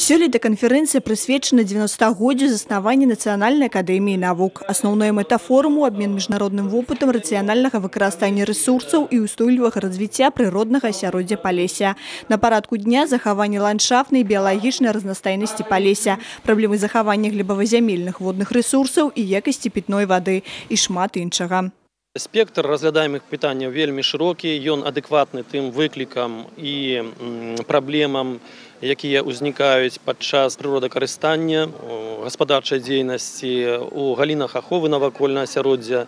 Сёлета канферэнцыя прысвечана 90-годдзю заснавання Нацыянальнай акадэміі навук. Асноўная мэта форуму – абмен міжнародным вопытам рацыянальнага выкарыстання рэсурсаў і устойлівага развіцця прыроднага асяроддзя Палесся. На парадку дня захаванне ландшафтнай і біялагічнай разнастайнасці Палесся, праблемы захавання глебавазямельных водных рэсурсаў і якасці пітной вады і шмат іншага. Спектр разглядаемых пытанняў вельмі шырокі, ён адэкватны тым выклікам і праблемам, якія ўзнікаюць падчас прыродакарыстання, гаспадарчай дзейнасці у галінах аховы навакольнага асяроддзя.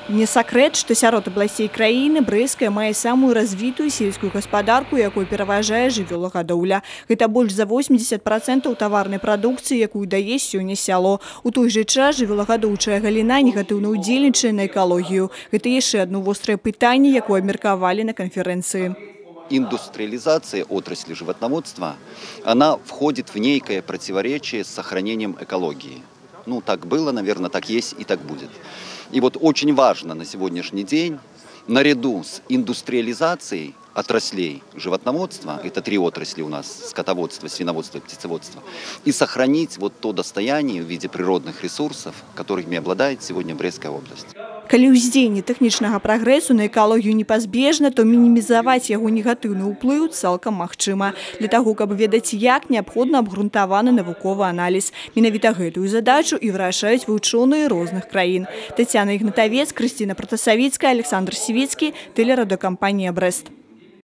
Не сакрэт, што сярод абласцей краіны Брэсцкая мае самую развітую сельскую гаспадарку, якую пераважае жывёлагадоўля. Гэта больш за 80% таварнай прадукцыі, якую дае сёння сяло. У той жа час жывёлагадоўчая галіна негатыўна ўдзельнічае на экалогію. Гэта яшчэ одно вострае пытанне, якое абмеркавалі на канферэнцыі. Индустриализация отрасли животноводства, она входит в некое противоречие с сохранением экологии. Ну, так было, наверное, так есть и так будет. И вот очень важно на сегодняшний день, наряду с индустриализацией отраслей животноводства, это 3 отрасли у нас, скотоводство, свиноводство и птицеводство, и сохранить вот то достояние в виде природных ресурсов, которыми обладает сегодня Брестская область. Калі ўздзеянне тэхнічнага прагрэсу на экалогію непазбежна, то мінімізаваць яго негатыўны ўплыў цалкам магчыма. Для таго, каб ведаць як, неабходна абгрунтаваны навуковы аналіз. Менавіта гэтую задачу і вырашаюць вучоныя розных краін. Тетяна Ігнатавец, Крысціна Протасавіцкая, Александр Сівецкі, тэлерадыёкампанія «Брэст».